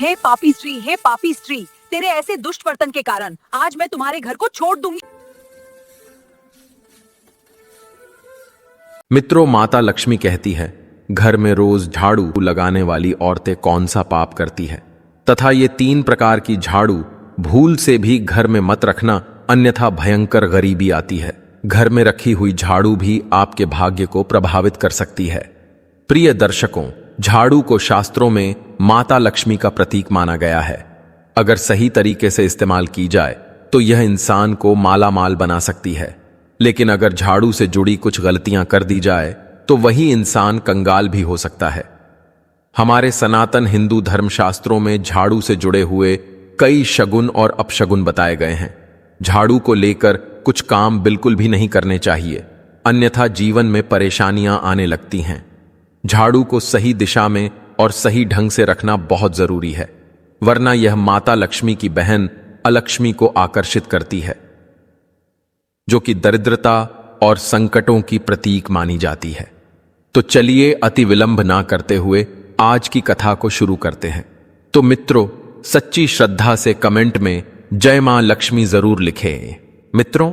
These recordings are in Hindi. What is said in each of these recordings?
हे पापी स्त्री, तेरे ऐसे दुष्ट वर्तन के कारण आज मैं तुम्हारे घर को छोड़ दूंगी। मित्रों, माता लक्ष्मी कहती है, घर में रोज झाड़ू लगाने वाली औरतें कौन सा पाप करती है, तथा ये 3 प्रकार की झाड़ू भूल से भी घर में मत रखना, अन्यथा भयंकर गरीबी आती है। घर में रखी हुई झाड़ू भी आपके भाग्य को प्रभावित कर सकती है। प्रिय दर्शकों, झाड़ू को शास्त्रों में माता लक्ष्मी का प्रतीक माना गया है। अगर सही तरीके से इस्तेमाल की जाए तो यह इंसान को माला माल बना सकती है, लेकिन अगर झाड़ू से जुड़ी कुछ गलतियां कर दी जाए तो वही इंसान कंगाल भी हो सकता है। हमारे सनातन हिंदू धर्मशास्त्रों में झाड़ू से जुड़े हुए कई शगुन और अपशगुन बताए गए हैं। झाड़ू को लेकर कुछ काम बिल्कुल भी नहीं करने चाहिए, अन्यथा जीवन में परेशानियां आने लगती हैं। झाड़ू को सही दिशा में और सही ढंग से रखना बहुत जरूरी है, वरना यह माता लक्ष्मी की बहन अलक्ष्मी को आकर्षित करती है, जो कि दरिद्रता और संकटों की प्रतीक मानी जाती है। तो चलिए अति विलंब ना करते हुए आज की कथा को शुरू करते हैं। तो मित्रों, सच्ची श्रद्धा से कमेंट में जय मां लक्ष्मी जरूर लिखें। मित्रों,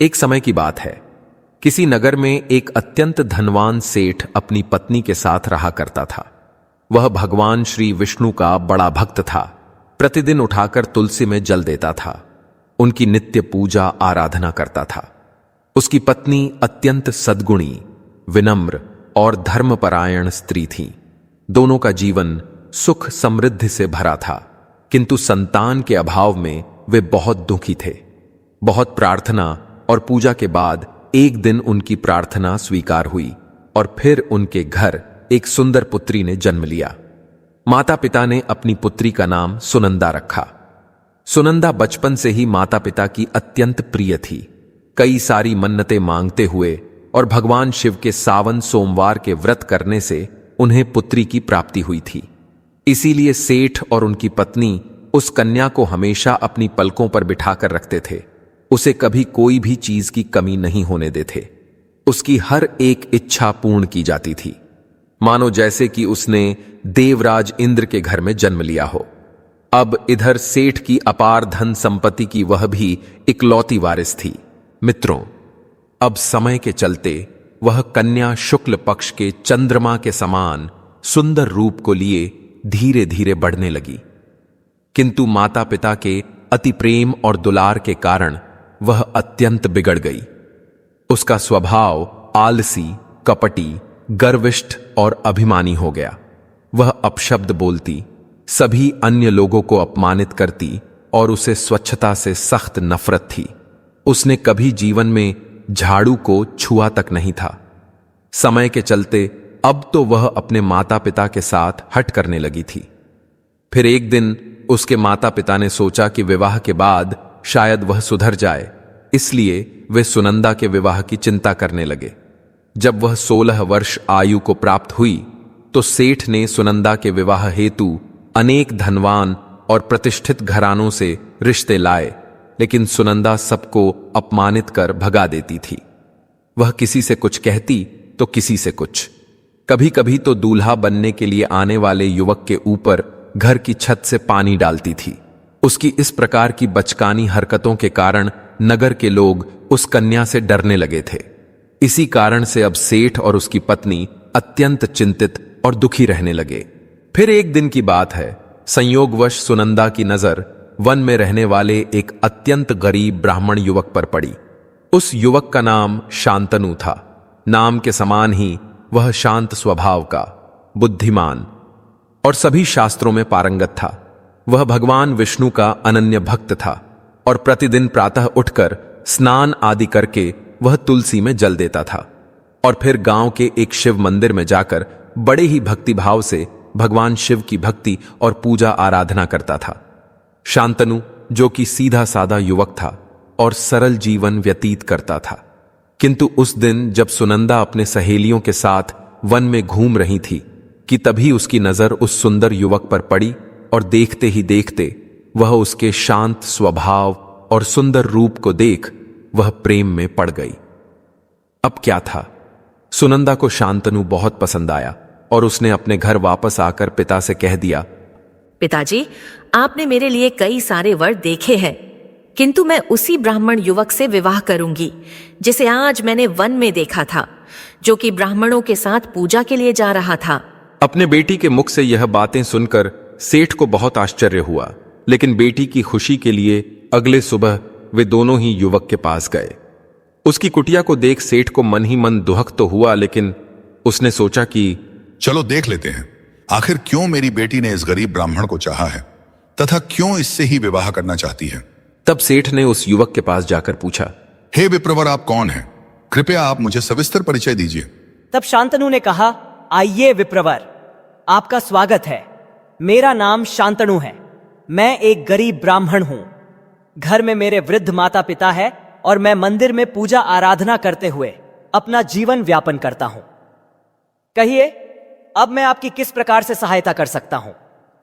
एक समय की बात है, किसी नगर में एक अत्यंत धनवान सेठ अपनी पत्नी के साथ रहा करता था। वह भगवान श्री विष्णु का बड़ा भक्त था। प्रतिदिन उठाकर तुलसी में जल देता था। उनकी नित्य पूजा आराधना करता था। उसकी पत्नी अत्यंत सद्गुणी, विनम्र और धर्मपरायण स्त्री थी। दोनों का जीवन सुख समृद्धि से भरा था, किंतु संतान के अभाव में वे बहुत दुखी थे। बहुत प्रार्थना और पूजा के बाद एक दिन उनकी प्रार्थना स्वीकार हुई और फिर उनके घर एक सुंदर पुत्री ने जन्म लिया। माता पिता ने अपनी पुत्री का नाम सुनंदा रखा। सुनंदा बचपन से ही माता पिता की अत्यंत प्रिय थी। कई सारी मन्नतें मांगते हुए और भगवान शिव के सावन सोमवार के व्रत करने से उन्हें पुत्री की प्राप्ति हुई थी। इसीलिए सेठ और उनकी पत्नी उस कन्या को हमेशा अपनी पलकों पर बिठाकर रखते थे। उसे कभी कोई भी चीज की कमी नहीं होने देते। उसकी हर एक इच्छा पूर्ण की जाती थी, मानो जैसे कि उसने देवराज इंद्र के घर में जन्म लिया हो। अब इधर सेठ की अपार धन संपत्ति की वह भी इकलौती वारिस थी। मित्रों, अब समय के चलते वह कन्या शुक्ल पक्ष के चंद्रमा के समान सुंदर रूप को लिए धीरे धीरे बढ़ने लगी, किंतु माता पिता के अति प्रेम और दुलार के कारण वह अत्यंत बिगड़ गई। उसका स्वभाव आलसी, कपटी, गर्विष्ठ और अभिमानी हो गया। वह अपशब्द बोलती, सभी अन्य लोगों को अपमानित करती और उसे स्वच्छता से सख्त नफरत थी। उसने कभी जीवन में झाड़ू को छुआ तक नहीं था। समय के चलते अब तो वह अपने माता पिता के साथ हट करने लगी थी। फिर एक दिन उसके माता पिता ने सोचा कि विवाह के बाद शायद वह सुधर जाए, इसलिए वे सुनंदा के विवाह की चिंता करने लगे। जब वह 16 वर्ष आयु को प्राप्त हुई तो सेठ ने सुनंदा के विवाह हेतु अनेक धनवान और प्रतिष्ठित घरानों से रिश्ते लाए, लेकिन सुनंदा सबको अपमानित कर भगा देती थी। वह किसी से कुछ कहती तो किसी से कुछ। कभी कभी तो दूल्हा बनने के लिए आने वाले युवक के ऊपर घर की छत से पानी डालती थी। उसकी इस प्रकार की बचकानी हरकतों के कारण नगर के लोग उस कन्या से डरने लगे थे। इसी कारण से अब सेठ और उसकी पत्नी अत्यंत चिंतित और दुखी रहने लगे। फिर एक दिन की बात है, संयोगवश सुनंदा की नजर वन में रहने वाले एक अत्यंत गरीब ब्राह्मण युवक पर पड़ी। उस युवक का नाम शांतनु था। नाम के समान ही वह शांत स्वभाव का, बुद्धिमान और सभी शास्त्रों में पारंगत था। वह भगवान विष्णु का अनन्य भक्त था और प्रतिदिन प्रातः उठकर स्नान आदि करके वह तुलसी में जल देता था और फिर गांव के एक शिव मंदिर में जाकर बड़े ही भक्तिभाव से भगवान शिव की भक्ति और पूजा आराधना करता था। शांतनु, जो कि सीधा साधा युवक था और सरल जीवन व्यतीत करता था, किंतु उस दिन जब सुनंदा अपने सहेलियों के साथ वन में घूम रही थी कि तभी उसकी नजर उस सुंदर युवक पर पड़ी और देखते ही देखते वह उसके शांत स्वभाव और सुंदर रूप को देख वह प्रेम में पड़ गई। अब क्या था, सुनंदा को शांतनु बहुत पसंद आया और उसने अपने घर वापस आकर पिता से कह दिया पिताजी, आपने मेरे लिए कई सारे वर देखे हैं, किंतु मैं उसी ब्राह्मण युवक से विवाह करूंगी जिसे आज मैंने वन में देखा था, जो कि ब्राह्मणों के साथ पूजा के लिए जा रहा था। अपने बेटी के मुख से यह बातें सुनकर सेठ को बहुत आश्चर्य हुआ, लेकिन बेटी की खुशी के लिए अगले सुबह वे दोनों ही युवक के पास गए। उसकी कुटिया को देख सेठ को मन ही मन दुहक तो हुआ, लेकिन उसने सोचा कि चलो देख लेते हैं आखिर क्यों मेरी बेटी ने इस गरीब ब्राह्मण को चाहा है तथा क्यों इससे ही विवाह करना चाहती है। तब सेठ ने उस युवक के पास जाकर पूछा, हे विप्रवर, आप कौन हैं? कृपया आप मुझे सविस्तर परिचय दीजिए। तब शांतनु ने कहा, आइए विप्रवर, आपका स्वागत है। मेरा नाम शांतनु है। मैं एक गरीब ब्राह्मण हूं। घर में मेरे वृद्ध माता पिता है और मैं मंदिर में पूजा आराधना करते हुए अपना जीवन व्यापन करता हूं। कहिए, अब मैं आपकी किस प्रकार से सहायता कर सकता हूं?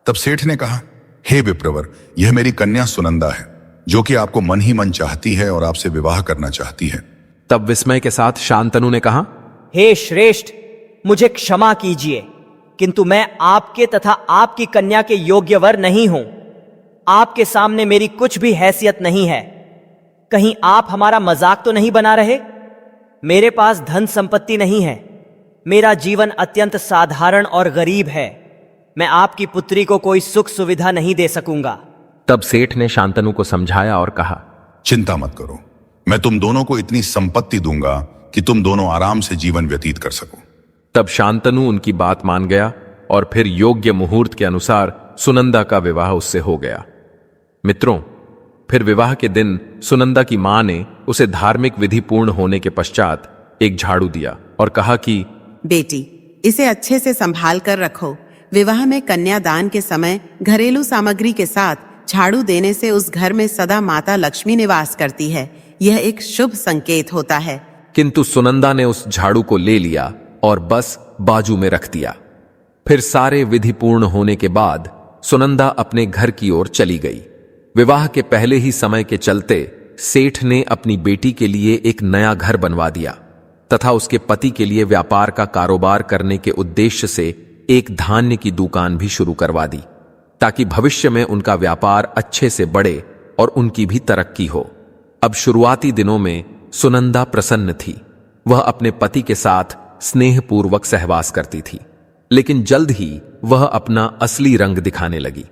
तब सेठ ने कहा, हे विप्रवर, यह मेरी कन्या सुनंदा है, जो कि आपको मन ही मन चाहती है और आपसे विवाह करना चाहती है। तब विस्मय के साथ शांतनु ने कहा, हे श्रेष्ठ, मुझे क्षमा कीजिए, किंतु मैं आपके तथा आपकी कन्या के योग्य वर नहीं हूं। आपके सामने मेरी कुछ भी हैसियत नहीं है। कहीं आप हमारा मजाक तो नहीं बना रहे? मेरे पास धन संपत्ति नहीं है। मेरा जीवन अत्यंत साधारण और गरीब है। मैं आपकी पुत्री को कोई सुख सुविधा नहीं दे सकूंगा। तब सेठ ने शांतनु को समझाया और कहा, चिंता मत करो, मैं तुम दोनों को इतनी संपत्ति दूंगा कि तुम दोनों आराम से जीवन व्यतीत कर सको। तब शांतनु उनकी बात मान गया और फिर योग्य मुहूर्त के अनुसार सुनंदा का विवाह उससे हो गया। मित्रों, फिर विवाह के दिन सुनंदा की मां ने उसे धार्मिक विधि पूर्ण होने के पश्चात एक झाड़ू दिया और कहा कि बेटी, इसे अच्छे से संभाल कर रखो। विवाह में कन्यादान के समय घरेलू सामग्री के साथ झाड़ू देने से उस घर में सदा माता लक्ष्मी निवास करती है। यह एक शुभ संकेत होता है। किंतु सुनंदा ने उस झाड़ू को ले लिया और बस बाजू में रख दिया। फिर सारे विधि पूर्ण होने के बाद सुनंदा अपने घर की ओर चली गई। विवाह के पहले ही समय के चलते सेठ ने अपनी बेटी के लिए एक नया घर बनवा दिया तथा उसके पति के लिए व्यापार का कारोबार करने के उद्देश्य से एक धान्य की दुकान भी शुरू करवा दी, ताकि भविष्य में उनका व्यापार अच्छे से बढ़े और उनकी भी तरक्की हो। अब शुरुआती दिनों में सुनंदा प्रसन्न थी। वह अपने पति के साथ स्नेहपूर्वक सहवास करती थी, लेकिन जल्द ही वह अपना असली रंग दिखाने लगी।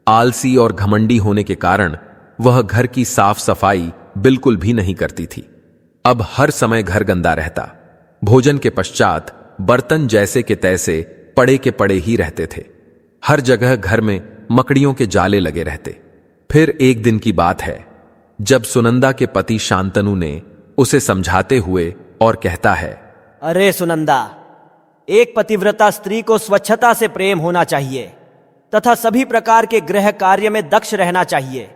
आलसी और घमंडी होने के कारण वह घर की साफ सफाई बिल्कुल भी नहीं करती थी। अब हर समय घर गंदा रहता। भोजन के पश्चात बर्तन जैसे के तैसे पड़े के पड़े ही रहते थे। हर जगह घर में मकड़ियों के जाले लगे रहते। फिर एक दिन की बात है, जब सुनंदा के पति शांतनु ने उसे समझाते हुए और कहता है, अरे सुनंदा, एक पतिव्रता स्त्री को स्वच्छता से प्रेम होना चाहिए तथा सभी प्रकार के गृह कार्य में दक्ष रहना चाहिए।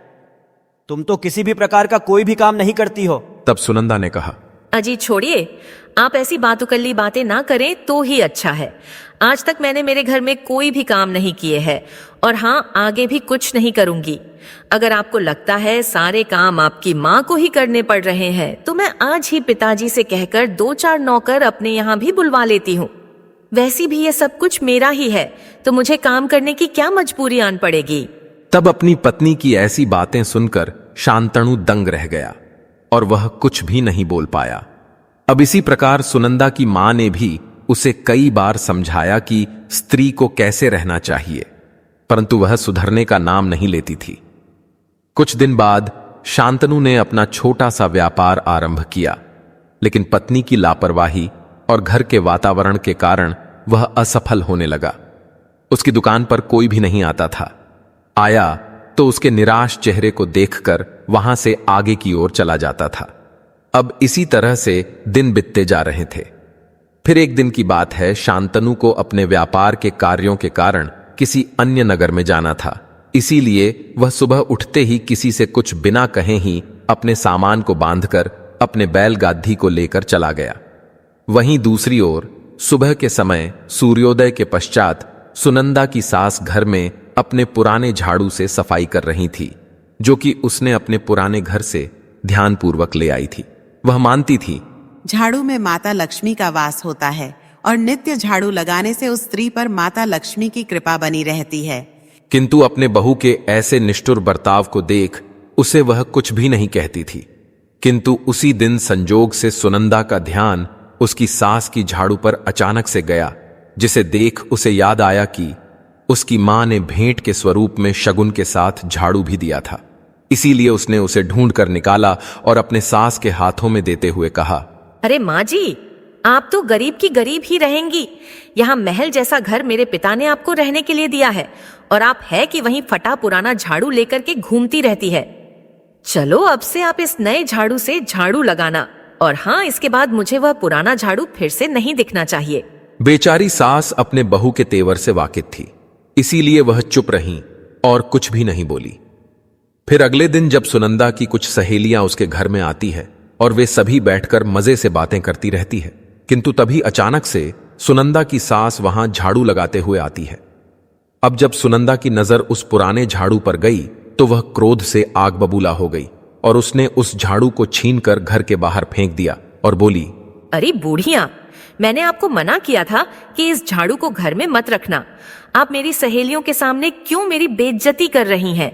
तुम तो किसी भी प्रकार का कोई भी काम नहीं करती हो। तब सुनंदा ने कहा, अजी छोड़िए, आप ऐसी बातुकल्ली बातें ना करें तो ही अच्छा है। आज तक मैंने मेरे घर में कोई भी काम नहीं किए हैं और हाँ, आगे भी कुछ नहीं करूंगी। अगर आपको लगता है सारे काम आपकी माँ को ही करने पड़ रहे हैं, तो मैं आज ही पिताजी से कहकर 2-4 नौकर अपने यहाँ भी बुलवा लेती हूँ। वैसी भी ये सब कुछ मेरा ही है, तो मुझे काम करने की क्या मजबूरी आन पड़ेगी। तब अपनी पत्नी की ऐसी बातें सुनकर शांतनु दंग रह गया और वह कुछ भी नहीं बोल पाया। अब इसी प्रकार सुनंदा की मां ने भी उसे कई बार समझाया कि स्त्री को कैसे रहना चाहिए, परंतु वह सुधरने का नाम नहीं लेती थी। कुछ दिन बाद शांतनु ने अपना छोटा सा व्यापार आरंभ किया, लेकिन पत्नी की लापरवाही और घर के वातावरण के कारण वह असफल होने लगा। उसकी दुकान पर कोई भी नहीं आता था। आया तो उसके निराश चेहरे को देखकर वहां से आगे की ओर चला जाता था। अब इसी तरह से दिन बीतते जा रहे थे। फिर एक दिन की बात है, शांतनु को अपने व्यापार के कार्यों के कारण किसी अन्य नगर में जाना था। इसीलिए वह सुबह उठते ही किसी से कुछ बिना कहे ही अपने सामान को बांधकर अपने बैलगाड़ी को लेकर चला गया। वहीं दूसरी ओर सुबह के समय सूर्योदय के पश्चात सुनंदा की सास घर में अपने पुराने झाड़ू से सफाई कर रही थी, जो कि उसने अपने पुराने घर से ध्यानपूर्वक ले आई थी। वह मानती थी, झाड़ू में माता लक्ष्मी का वास होता है और नित्य झाड़ू लगाने से उस स्त्री पर माता लक्ष्मी की कृपा बनी रहती है। किंतु अपने बहू के ऐसे निष्ठुर बर्ताव को देख उसे वह कुछ भी नहीं कहती थी। किंतु उसी दिन संजोग से सुनंदा का ध्यान उसकी सास की झाड़ू पर अचानक से गया, जिसे देख उसे याद आया कि उसकी मां ने भेंट के स्वरूप में शगुन के साथ झाड़ू भी दिया था। इसीलिए उसने उसे ढूंढ कर निकाला और अपने सास के हाथों में देते हुए कहा, अरे माँ जी, आप तो गरीब की गरीब ही रहेंगी। यहाँ महल जैसा घर मेरे पिता ने आपको रहने के लिए दिया है और आप है कि वहीं फटा पुराना झाड़ू लेकर के घूमती रहती है। चलो अब से आप इस नए झाड़ू से झाड़ू लगाना, और हाँ, इसके बाद मुझे वह पुराना झाड़ू फिर से नहीं दिखना चाहिए। बेचारी सास अपने बहू के तेवर से वाकिफ थी, इसीलिए वह चुप रहीं और कुछ भी नहीं बोली। फिर अगले दिन जब सुनंदा की कुछ सहेलियां उसके घर में आती है और वे सभी बैठकर मजे से बातें करती रहती है, किंतु तभी अचानक से सुनंदा की सास वहां झाड़ू लगाते हुए आती है। अब जब सुनंदा की नजर उस पुराने झाड़ू पर गई तो वह क्रोध से आग बबूला हो गई और उसने उस झाड़ू को छीनकर घर के बाहर फेंक दिया और बोली, अरे बूढ़िया, मैंने आपको मना किया था कि इस झाड़ू को घर में मत रखना। आप मेरी सहेलियों के सामने क्यों मेरी बेइज्जती कर रही हैं?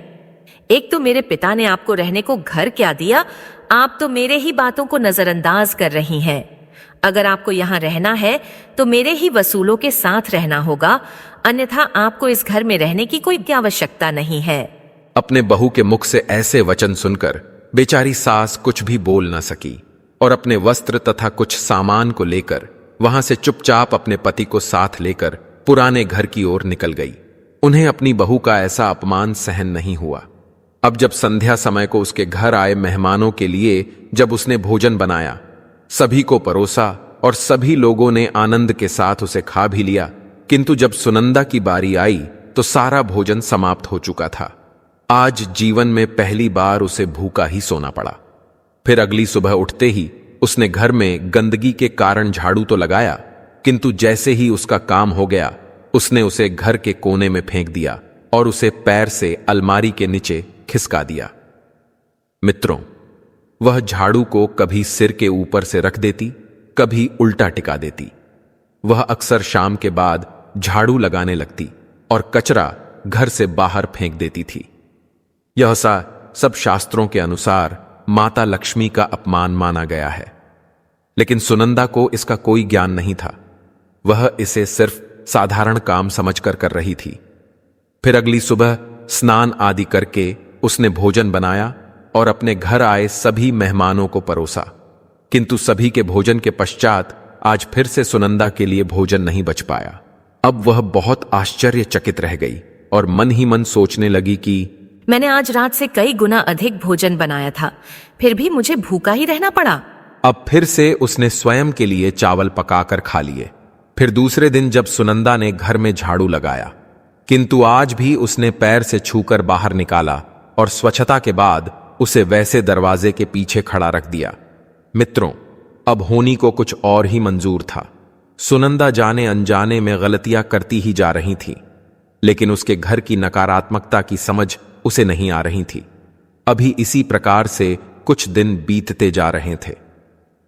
एक तो मेरे पिता ने आपको रहने को घर क्या दिया, आप तो मेरे ही बातों को नजरअंदाज कर रही हैं। अगर आपको यहाँ रहना है तो मेरे ही वसूलों के साथ रहना होगा, अन्यथा आपको इस घर में रहने की कोई आवश्यकता नहीं है। अपने बहू के मुख से ऐसे वचन सुनकर बेचारी सास कुछ भी बोल न सकी और अपने वस्त्र तथा कुछ सामान को लेकर वहां से चुपचाप अपने पति को साथ लेकर पुराने घर की ओर निकल गई। उन्हें अपनी बहू का ऐसा अपमान सहन नहीं हुआ। अब जब संध्या समय को उसके घर आए मेहमानों के लिए जब उसने भोजन बनाया, सभी को परोसा और सभी लोगों ने आनंद के साथ उसे खा भी लिया, किंतु जब सुनंदा की बारी आई तो सारा भोजन समाप्त हो चुका था। आज जीवन में पहली बार उसे भूखा ही सोना पड़ा। फिर अगली सुबह उठते ही उसने घर में गंदगी के कारण झाड़ू तो लगाया, किंतु जैसे ही उसका काम हो गया उसने उसे घर के कोने में फेंक दिया और उसे पैर से अलमारी के नीचे खिसका दिया। मित्रों, वह झाड़ू को कभी सिर के ऊपर से रख देती, कभी उल्टा टिका देती। वह अक्सर शाम के बाद झाड़ू लगाने लगती और कचरा घर से बाहर फेंक देती थी। यह सब शास्त्रों के अनुसार माता लक्ष्मी का अपमान माना गया है, लेकिन सुनंदा को इसका कोई ज्ञान नहीं था। वह इसे सिर्फ साधारण काम समझकर कर रही थी। फिर अगली सुबह स्नान आदि करके उसने भोजन बनाया और अपने घर आए सभी मेहमानों को परोसा, किंतु सभी के भोजन के पश्चात आज फिर से सुनंदा के लिए भोजन नहीं बच पाया। अब वह बहुत आश्चर्यचकित रह गई और मन ही मन सोचने लगी कि मैंने आज रात से कई गुना अधिक भोजन बनाया था, फिर भी मुझे भूखा ही रहना पड़ा। अब फिर से उसने स्वयं के लिए चावल पकाकर खा लिए। फिर दूसरे दिन जब सुनंदा ने घर में झाड़ू लगाया, किंतु आज भी उसने पैर से छूकर बाहर निकाला और स्वच्छता के बाद उसे वैसे दरवाजे के पीछे खड़ा रख दिया। मित्रों, अब होनी को कुछ और ही मंजूर था। सुनंदा जाने अनजाने में गलतियां करती ही जा रही थी, लेकिन उसके घर की नकारात्मकता की समझ उसे नहीं आ रही थी। अभी इसी प्रकार से कुछ दिन बीतते जा रहे थे।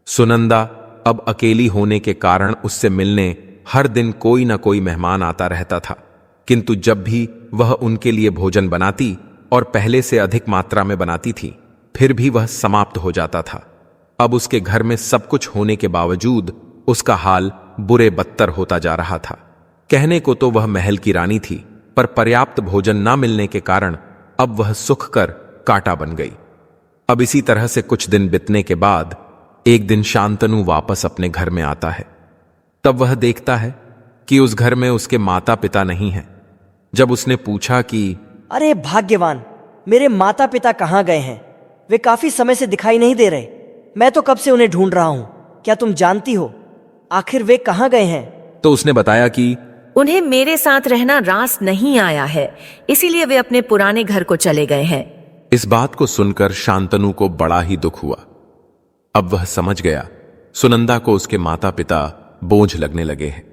सुनंदा अब अकेली होने के कारण उससे मिलने हर दिन कोई ना कोई मेहमान आता रहता था, किंतु जब भी वह उनके लिए भोजन बनाती और पहले से अधिक मात्रा में बनाती थी, फिर भी वह समाप्त हो जाता था। अब उसके घर में सब कुछ होने के बावजूद उसका हाल बुरे बदतर होता जा रहा था। कहने को तो वह महल की रानी थी, पर पर्याप्त भोजन ना मिलने के कारण अब वह सुख कर कांटा बन गई। अब इसी तरह से कुछ दिन बीतने के बाद एक दिन शांतनु वापस अपने घर में आता है। तब वह देखता है कि उस घर में उसके माता पिता नहीं हैं। जब उसने पूछा कि अरे भाग्यवान, मेरे माता पिता कहाँ गए हैं? वे काफी समय से दिखाई नहीं दे रहे। मैं तो कब से उन्हें ढूंढ रहा हूं। क्या तुम जानती हो आखिर वे कहाँ गए हैं? तो उसने बताया कि उन्हें मेरे साथ रहना रास नहीं आया है, इसीलिए वे अपने पुराने घर को चले गए हैं। इस बात को सुनकर शांतनु को बड़ा ही दुख हुआ। अब वह समझ गया सुनंदा को उसके माता पिता बोझ लगने लगे हैं,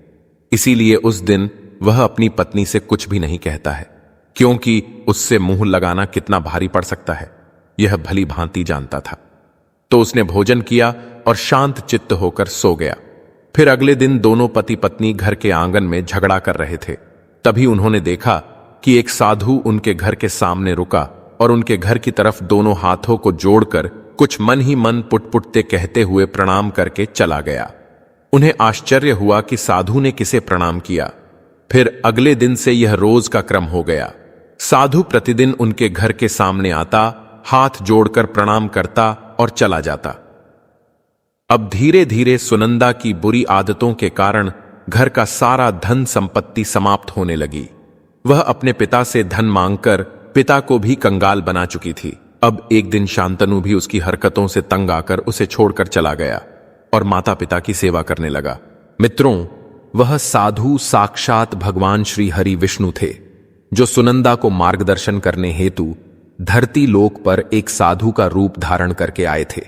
इसीलिए उस दिन वह अपनी पत्नी से कुछ भी नहीं कहता है, क्योंकि उससे मुंह लगाना कितना भारी पड़ सकता है यह भली भांति जानता था। तो उसने भोजन किया और शांत चित्त होकर सो गया। फिर अगले दिन दोनों पति पत्नी घर के आंगन में झगड़ा कर रहे थे। तभी उन्होंने देखा कि एक साधु उनके घर के सामने रुका और उनके घर की तरफ दोनों हाथों को जोड़कर कुछ मन ही मन पुटपुटते कहते हुए प्रणाम करके चला गया। उन्हें आश्चर्य हुआ कि साधु ने किसे प्रणाम किया। फिर अगले दिन से यह रोज का क्रम हो गया। साधु प्रतिदिन उनके घर के सामने आता, हाथ जोड़कर प्रणाम करता और चला जाता। अब धीरे धीरे सुनंदा की बुरी आदतों के कारण घर का सारा धन संपत्ति समाप्त होने लगी। वह अपने पिता से धन मांगकर पिता को भी कंगाल बना चुकी थी। अब एक दिन शांतनु भी उसकी हरकतों से तंग आकर उसे छोड़कर चला गया और माता पिता की सेवा करने लगा। मित्रों, वह साधु साक्षात भगवान श्री हरि विष्णु थे, जो सुनंदा को मार्गदर्शन करने हेतु धरती लोक पर एक साधु का रूप धारण करके आए थे।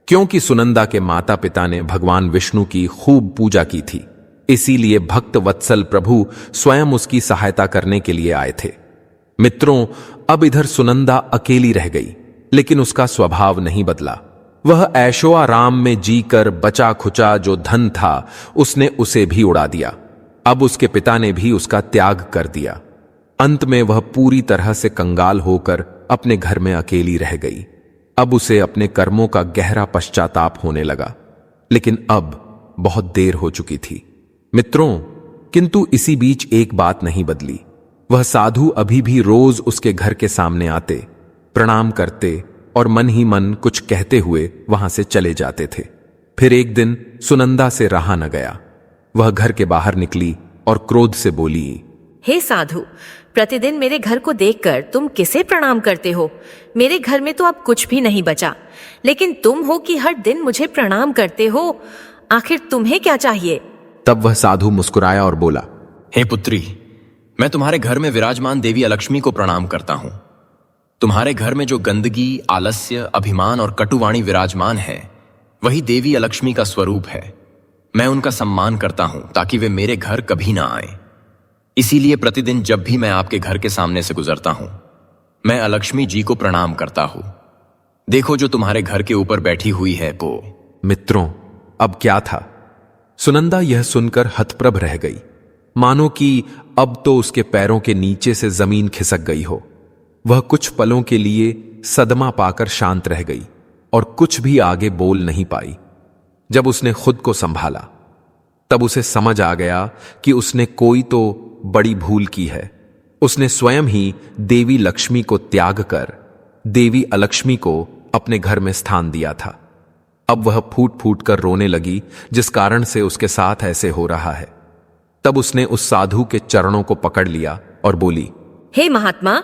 क्योंकि सुनंदा के माता पिता ने भगवान विष्णु की खूब पूजा की थी, इसीलिए भक्त वत्सल प्रभु स्वयं उसकी सहायता करने के लिए आए थे। मित्रों, अब इधर सुनंदा अकेली रह गई, लेकिन उसका स्वभाव नहीं बदला। वह ऐशो आराम में जीकर बचा खुचा जो धन था उसने उसे भी उड़ा दिया। अब उसके पिता ने भी उसका त्याग कर दिया। अंत में वह पूरी तरह से कंगाल होकर अपने घर में अकेली रह गई। अब उसे अपने कर्मों का गहरा पश्चाताप होने लगा, लेकिन अब बहुत देर हो चुकी थी। मित्रों, किंतु इसी बीच एक बात नहीं बदली। वह साधु अभी भी रोज उसके घर के सामने आते, प्रणाम करते और मन ही मन कुछ कहते हुए वहां से चले जाते थे। फिर एक दिन सुनंदा से रहा न गया। वह घर के बाहर निकली और क्रोध से बोली, हे साधु, प्रतिदिन मेरे घर को देखकर तुम किसे प्रणाम करते हो? मेरे घर में तो अब कुछ भी नहीं बचा, लेकिन तुम हो कि हर दिन मुझे प्रणाम करते हो। आखिर तुम्हें क्या चाहिए? तब वह साधु मुस्कुराया और बोला, हे पुत्री, मैं तुम्हारे घर में विराजमान देवी अलक्ष्मी को प्रणाम करता हूं। तुम्हारे घर में जो गंदगी, आलस्य, अभिमान और कटुवाणी विराजमान है, वही देवी अलक्ष्मी का स्वरूप है। मैं उनका सम्मान करता हूं ताकि वे मेरे घर कभी ना आए। इसीलिए प्रतिदिन जब भी मैं आपके घर के सामने से गुजरता हूं, मैं अलक्ष्मी जी को प्रणाम करता हूं। देखो, जो तुम्हारे घर के ऊपर बैठी हुई है वो। मित्रों, अब क्या था? सुनंदा यह सुनकर हतप्रभ रह गई, मानो कि अब तो उसके पैरों के नीचे से जमीन खिसक गई हो। वह कुछ पलों के लिए सदमा पाकर शांत रह गई और कुछ भी आगे बोल नहीं पाई। जब उसने खुद को संभाला, तब उसे समझ आ गया कि उसने कोई तो बड़ी भूल की है। उसने स्वयं ही देवी लक्ष्मी को त्याग कर देवी अलक्ष्मी को अपने घर में स्थान दिया था। अब वह फूट फूट कर रोने लगी, जिस कारण से उसके साथ ऐसे हो रहा है। तब उसने उस साधु के चरणों को पकड़ लिया और बोली, हे महात्मा,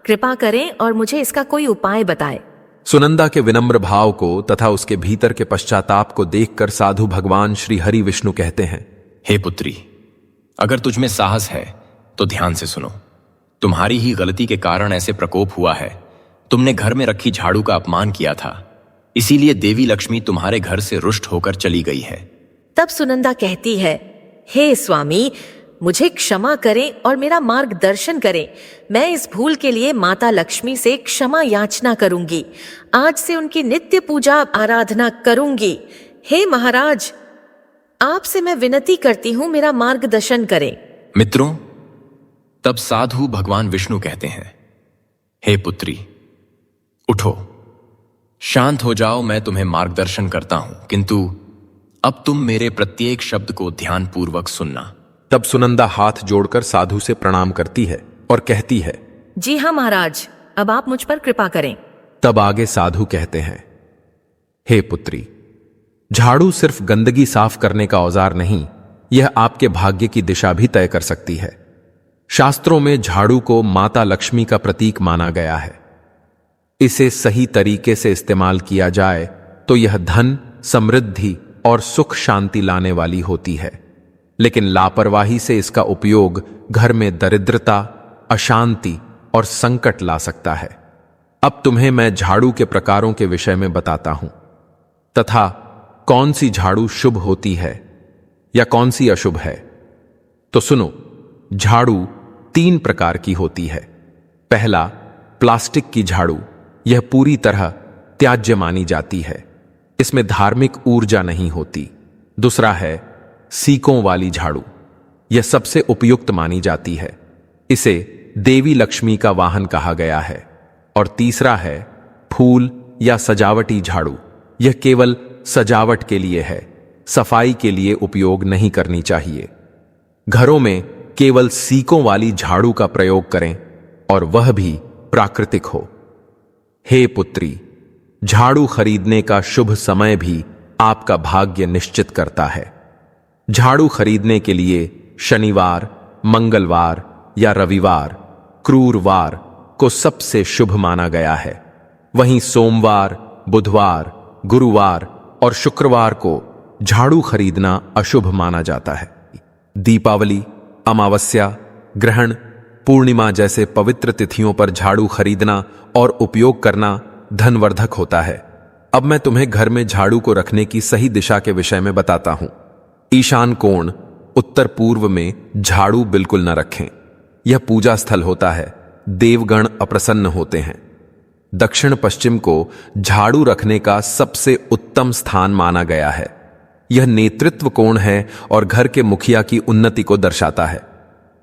कृपा करें और मुझे इसका कोई उपाय बताएं। सुनंदा के विनम्र भाव को तथा उसके भीतर के पश्चाताप को देखकर साधु भगवान श्री हरि विष्णु कहते हैं, हे पुत्री, अगर तुझ में साहस है तो ध्यान से सुनो। तुम्हारी ही गलती के कारण ऐसे प्रकोप हुआ है। तुमने घर में रखी झाड़ू का अपमान किया था, इसीलिए देवी लक्ष्मी तुम्हारे घर से रुष्ट होकर चली गई है। तब सुनंदा कहती है, हे स्वामी, मुझे क्षमा करें और मेरा मार्गदर्शन करें। मैं इस भूल के लिए माता लक्ष्मी से क्षमा याचना करूंगी। आज से उनकी नित्य पूजा आराधना करूंगी। हे महाराज, आपसे मैं विनती करती हूं, मेरा मार्गदर्शन करें। मित्रों, तब साधु भगवान विष्णु कहते हैं, हे पुत्री, उठो, शांत हो जाओ। मैं तुम्हें मार्गदर्शन करता हूं, किंतु अब तुम मेरे प्रत्येक शब्द को ध्यानपूर्वक सुनना। तब सुनंदा हाथ जोड़कर साधु से प्रणाम करती है और कहती है, जी हाँ महाराज, अब आप मुझ पर कृपा करें। तब आगे साधु कहते हैं, हे पुत्री, झाड़ू सिर्फ गंदगी साफ करने का औजार नहीं, यह आपके भाग्य की दिशा भी तय कर सकती है। शास्त्रों में झाड़ू को माता लक्ष्मी का प्रतीक माना गया है। इसे सही तरीके से इस्तेमाल किया जाए तो यह धन, समृद्धि और सुख शांति लाने वाली होती है, लेकिन लापरवाही से इसका उपयोग घर में दरिद्रता, अशांति और संकट ला सकता है। अब तुम्हें मैं झाड़ू के प्रकारों के विषय में बताता हूं तथा कौन सी झाड़ू शुभ होती है या कौन सी अशुभ है। तो सुनो, झाड़ू 3 प्रकार की होती है। पहला, प्लास्टिक की झाड़ू। यह पूरी तरह त्याज्य मानी जाती है, इसमें धार्मिक ऊर्जा नहीं होती। दूसरा है सीकों वाली झाड़ू। यह सबसे उपयुक्त मानी जाती है। इसे देवी लक्ष्मी का वाहन कहा गया है। और तीसरा है फूल या सजावटी झाड़ू। यह केवल सजावट के लिए है, सफाई के लिए उपयोग नहीं करनी चाहिए। घरों में केवल सीकों वाली झाड़ू का प्रयोग करें और वह भी प्राकृतिक हो। हे पुत्री, झाड़ू खरीदने का शुभ समय भी आपका भाग्य निश्चित करता है। झाड़ू खरीदने के लिए शनिवार, मंगलवार या रविवार, क्रूरवार को सबसे शुभ माना गया है। वहीं सोमवार, बुधवार, गुरुवार और शुक्रवार को झाड़ू खरीदना अशुभ माना जाता है। दीपावली, अमावस्या, ग्रहण, पूर्णिमा जैसे पवित्र तिथियों पर झाड़ू खरीदना और उपयोग करना धनवर्धक होता है। अब मैं तुम्हें घर में झाड़ू को रखने की सही दिशा के विषय में बताता हूं। ईशान कोण, उत्तर पूर्व में झाड़ू बिल्कुल न रखें। यह पूजा स्थल होता है, देवगण अप्रसन्न होते हैं। दक्षिण पश्चिम को झाड़ू रखने का सबसे उत्तम स्थान माना गया है। यह नेतृत्व कोण है और घर के मुखिया की उन्नति को दर्शाता है।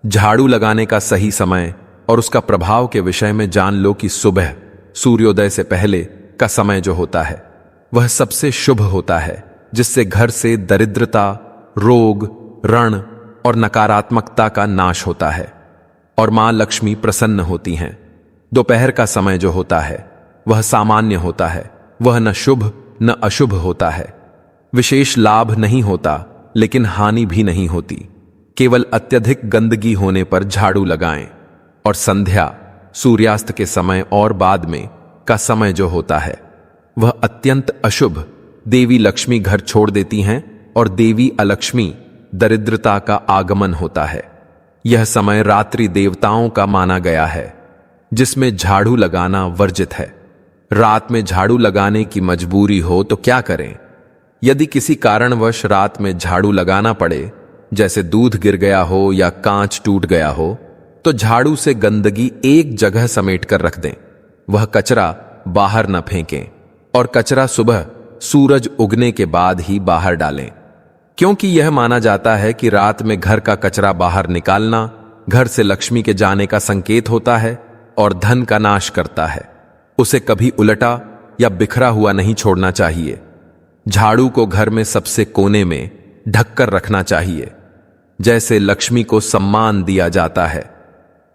झाड़ू लगाने का सही समय और उसका प्रभाव के विषय में जान लो कि सुबह सूर्योदय से पहले का समय जो होता है वह सबसे शुभ होता है, जिससे घर से दरिद्रता, रोग, ऋण और नकारात्मकता का नाश होता है और मां लक्ष्मी प्रसन्न होती हैं। दोपहर का समय जो होता है वह सामान्य होता है, वह न शुभ न अशुभ होता है। विशेष लाभ नहीं होता लेकिन हानि भी नहीं होती। केवल अत्यधिक गंदगी होने पर झाड़ू लगाएं। और संध्या, सूर्यास्त के समय और बाद में का समय जो होता है वह अत्यंत अशुभ। देवी लक्ष्मी घर छोड़ देती हैं और देवी अलक्ष्मी, दरिद्रता का आगमन होता है। यह समय रात्रि देवताओं का माना गया है, जिसमें झाड़ू लगाना वर्जित है। रात में झाड़ू लगाने की मजबूरी हो तो क्या करें? यदि किसी कारणवश रात में झाड़ू लगाना पड़े, जैसे दूध गिर गया हो या कांच टूट गया हो, तो झाड़ू से गंदगी एक जगह समेट कर रख दें। वह कचरा बाहर न फेंकें और कचरा सुबह सूरज उगने के बाद ही बाहर डालें, क्योंकि यह माना जाता है कि रात में घर का कचरा बाहर निकालना घर से लक्ष्मी के जाने का संकेत होता है और धन का नाश करता है। उसे कभी उलटा या बिखरा हुआ नहीं छोड़ना चाहिए। झाड़ू को घर में सबसे कोने में ढककर रखना चाहिए, जैसे लक्ष्मी को सम्मान दिया जाता है।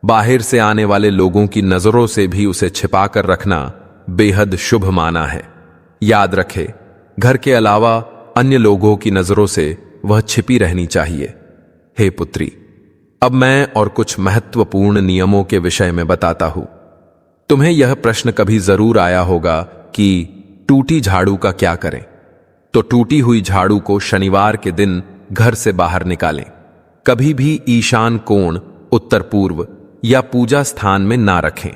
बाहर से आने वाले लोगों की नजरों से भी उसे छिपाकर रखना बेहद शुभ माना है। याद रखे, घर के अलावा अन्य लोगों की नजरों से वह छिपी रहनी चाहिए। हे पुत्री, अब मैं और कुछ महत्वपूर्ण नियमों के विषय में बताता हूं। तुम्हें यह प्रश्न कभी जरूर आया होगा कि टूटी झाड़ू का क्या करें? तो टूटी हुई झाड़ू को शनिवार के दिन घर से बाहर निकालें। कभी भी ईशान कोण, उत्तर पूर्व या पूजा स्थान में ना रखें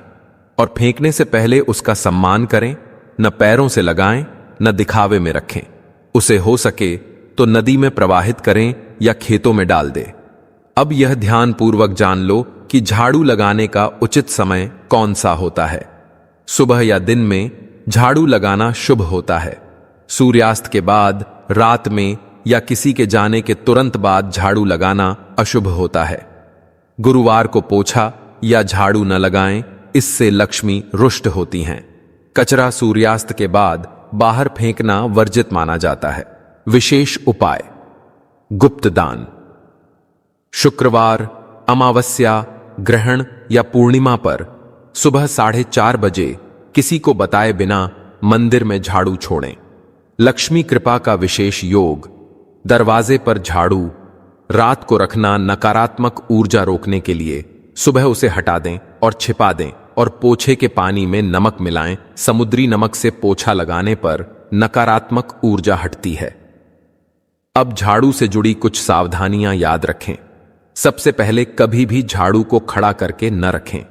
और फेंकने से पहले उसका सम्मान करें। न पैरों से लगाएं, न दिखावे में रखें। उसे हो सके तो नदी में प्रवाहित करें या खेतों में डाल दें। अब यह ध्यानपूर्वक जान लो कि झाड़ू लगाने का उचित समय कौन सा होता है। सुबह या दिन में झाड़ू लगाना शुभ होता है। सूर्यास्त के बाद, रात में या किसी के जाने के तुरंत बाद झाड़ू लगाना अशुभ होता है। गुरुवार को पोछा या झाड़ू न लगाएं, इससे लक्ष्मी रुष्ट होती हैं। कचरा सूर्यास्त के बाद बाहर फेंकना वर्जित माना जाता है। विशेष उपाय: गुप्त दान। शुक्रवार, अमावस्या, ग्रहण या पूर्णिमा पर सुबह 4:30 बजे किसी को बताए बिना मंदिर में झाड़ू छोड़ें। लक्ष्मी कृपा का विशेष योग। दरवाजे पर झाड़ू रात को रखना नकारात्मक ऊर्जा रोकने के लिए। सुबह उसे हटा दें और छिपा दें और पोछे के पानी में नमक मिलाएं। समुद्री नमक से पोछा लगाने पर नकारात्मक ऊर्जा हटती है। अब झाड़ू से जुड़ी कुछ सावधानियां याद रखें। सबसे पहले कभी भी झाड़ू को खड़ा करके न रखें।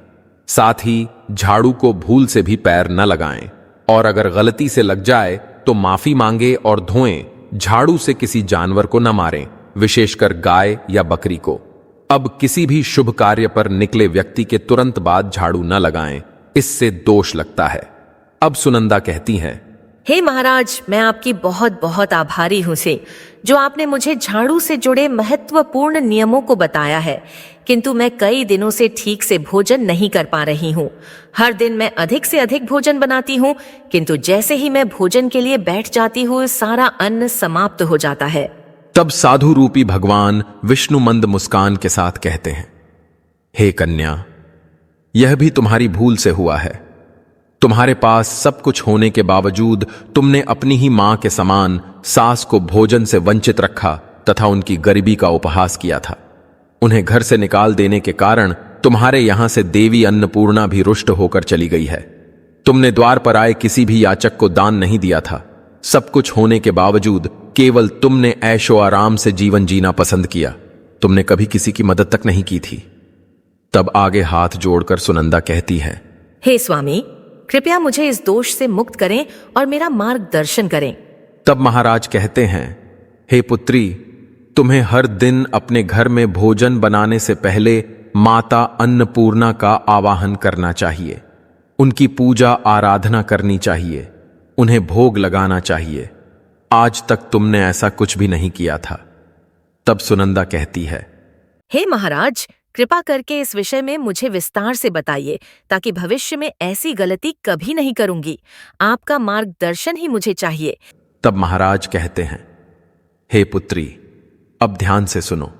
साथ ही झाड़ू को भूल से भी पैर न लगाएं और अगर गलती से लग जाए तो माफी मांगे और धोएं। झाड़ू से किसी जानवर को न मारें, विशेषकर गाय या बकरी को। अब किसी भी शुभ कार्य पर निकले व्यक्ति के तुरंत बाद झाड़ू न लगाएं, इससे दोष लगता है। अब सुनंदा कहती हैं, हे महाराज, मैं आपकी बहुत बहुत आभारी हूं से जो आपने मुझे झाड़ू से जुड़े महत्वपूर्ण नियमों को बताया है, किंतु मैं कई दिनों से ठीक से भोजन नहीं कर पा रही हूँ। हर दिन मैं अधिक से अधिक भोजन बनाती हूँ, किंतु जैसे ही मैं भोजन के लिए बैठ जाती हूँ सारा अन्न समाप्त हो जाता है। तब साधु रूपी भगवान विष्णु मंद मुस्कान के साथ कहते हैं, हे कन्या, यह भी तुम्हारी भूल से हुआ है। तुम्हारे पास सब कुछ होने के बावजूद तुमने अपनी ही मां के समान सास को भोजन से वंचित रखा तथा उनकी गरीबी का उपहास किया था। उन्हें घर से निकाल देने के कारण तुम्हारे यहां से देवी अन्नपूर्णा भी रुष्ट होकर चली गई है। तुमने द्वार पर आए किसी भी याचक को दान नहीं दिया था। सब कुछ होने के बावजूद केवल तुमने ऐशो आराम से जीवन जीना पसंद किया। तुमने कभी किसी की मदद तक नहीं की थी। तब आगे हाथ जोड़कर सुनंदा कहती है, हे स्वामी, कृपया मुझे इस दोष से मुक्त करें और मेरा मार्गदर्शन करें। तब महाराज कहते हैं, हे पुत्री, तुम्हें हर दिन अपने घर में भोजन बनाने से पहले माता अन्नपूर्णा का आवाहन करना चाहिए। उनकी पूजा आराधना करनी चाहिए, उन्हें भोग लगाना चाहिए। आज तक तुमने ऐसा कुछ भी नहीं किया था। तब सुनंदा कहती है, हे महाराज, कृपा करके इस विषय में मुझे विस्तार से बताइए ताकि भविष्य में ऐसी गलती कभी नहीं करूंगी। आपका मार्गदर्शन ही मुझे चाहिए। तब महाराज कहते हैं, हे पुत्री, अब ध्यान से सुनो।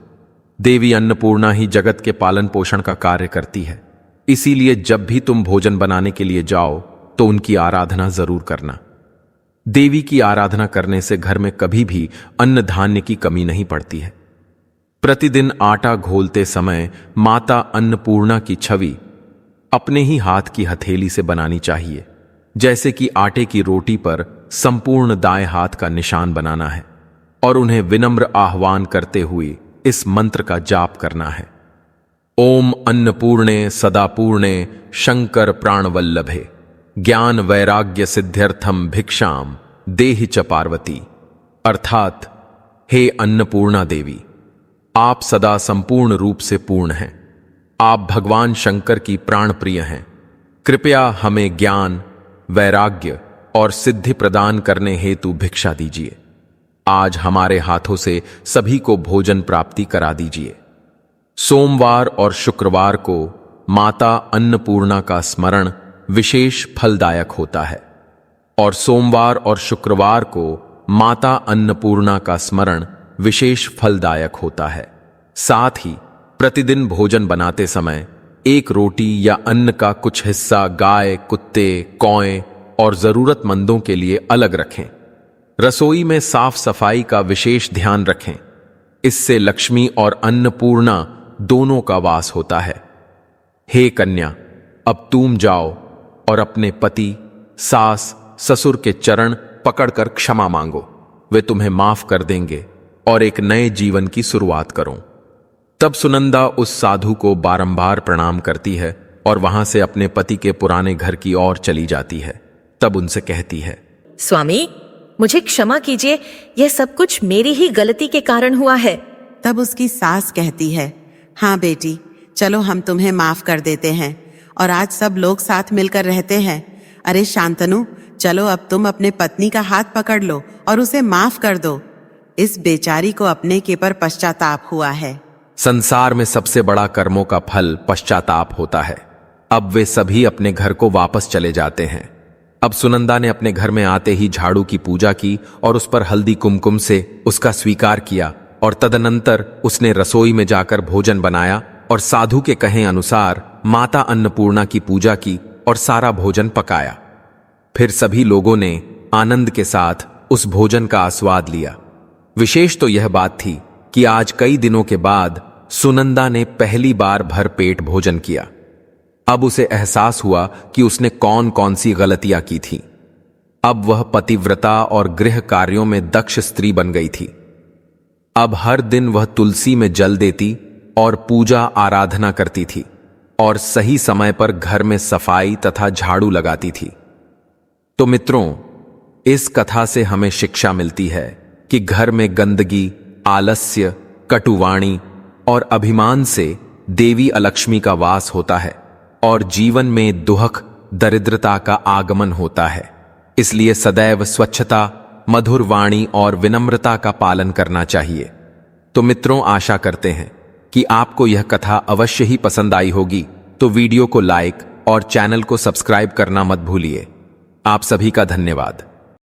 देवी अन्नपूर्णा ही जगत के पालन पोषण का कार्य करती है। इसीलिए जब भी तुम भोजन बनाने के लिए जाओ तो उनकी आराधना जरूर करना। देवी की आराधना करने से घर में कभी भी अन्न धान्य की कमी नहीं पड़ती है। प्रतिदिन आटा घोलते समय माता अन्नपूर्णा की छवि अपने ही हाथ की हथेली से बनानी चाहिए, जैसे कि आटे की रोटी पर संपूर्ण दाएं हाथ का निशान बनाना है और उन्हें विनम्र आह्वान करते हुए इस मंत्र का जाप करना है। ओम अन्नपूर्णे सदापूर्णे शंकर प्राणवल्लभे ज्ञान वैराग्य सिद्ध्यर्थम भिक्षाम देहि च पार्वती। अर्थात, हे अन्नपूर्णा देवी, आप सदा संपूर्ण रूप से पूर्ण हैं। आप भगवान शंकर की प्राण प्रिय हैं। कृपया हमें ज्ञान, वैराग्य और सिद्धि प्रदान करने हेतु भिक्षा दीजिए। आज हमारे हाथों से सभी को भोजन प्राप्ति करा दीजिए। सोमवार और शुक्रवार को माता अन्नपूर्णा का स्मरण विशेष फलदायक होता है और सोमवार और शुक्रवार को माता अन्नपूर्णा का स्मरण विशेष फलदायक होता है। साथ ही प्रतिदिन भोजन बनाते समय एक रोटी या अन्न का कुछ हिस्सा गाय, कुत्ते, कौएं और जरूरतमंदों के लिए अलग रखें। रसोई में साफ सफाई का विशेष ध्यान रखें। इससे लक्ष्मी और अन्नपूर्णा दोनों का वास होता है। हे कन्या, अब तुम जाओ और अपने पति, सास, ससुर के चरण पकड़कर क्षमा मांगो। वे तुम्हें माफ कर देंगे और एक नए जीवन की शुरुआत करो। तब सुनंदा उस साधु को बारंबार प्रणाम करती है और वहां से अपने पति के पुराने घर की ओर चली जाती है। तब उनसे कहती है, स्वामी, मुझे क्षमा कीजिए, यह सब कुछ मेरी ही गलती के कारण हुआ है। तब उसकी सास कहती है, हाँ बेटी, चलो हम तुम्हें माफ कर देते हैं और आज सब लोग साथ मिलकर रहते हैं। अरे शांतनु, चलो अब तुम अपने पत्नी का हाथ पकड़ लो और उसे माफ कर दो। इस बेचारी को अपने के पर पश्चाताप हुआ है। संसार में सबसे बड़ा कर्मों का फल पश्चाताप होता है। अब वे सभी अपने घर को वापस चले जाते हैं। अब सुनंदा ने अपने घर में आते ही झाड़ू की पूजा की और उस पर हल्दी कुमकुम से उसका स्वीकार किया और तदनंतर उसने रसोई में जाकर भोजन बनाया और साधु के कहे अनुसार माता अन्नपूर्णा की पूजा की और सारा भोजन पकाया। फिर सभी लोगों ने आनंद के साथ उस भोजन का आस्वाद लिया। विशेष तो यह बात थी कि आज कई दिनों के बाद सुनंदा ने पहली बार भर पेट भोजन किया। अब उसे एहसास हुआ कि उसने कौन कौन सी गलतियां की थी। अब वह पतिव्रता और गृह कार्यों में दक्ष स्त्री बन गई थी। अब हर दिन वह तुलसी में जल देती और पूजा आराधना करती थी और सही समय पर घर में सफाई तथा झाड़ू लगाती थी। तो मित्रों, इस कथा से हमें शिक्षा मिलती है कि घर में गंदगी, आलस्य, कटुवाणी और अभिमान से देवी अलक्ष्मी का वास होता है और जीवन में दुहक, दरिद्रता का आगमन होता है। इसलिए सदैव स्वच्छता, मधुर वाणी और विनम्रता का पालन करना चाहिए। तो मित्रों, आशा करते हैं कि आपको यह कथा अवश्य ही पसंद आई होगी। तो वीडियो को लाइक और चैनल को सब्सक्राइब करना मत भूलिए। आप सभी का धन्यवाद।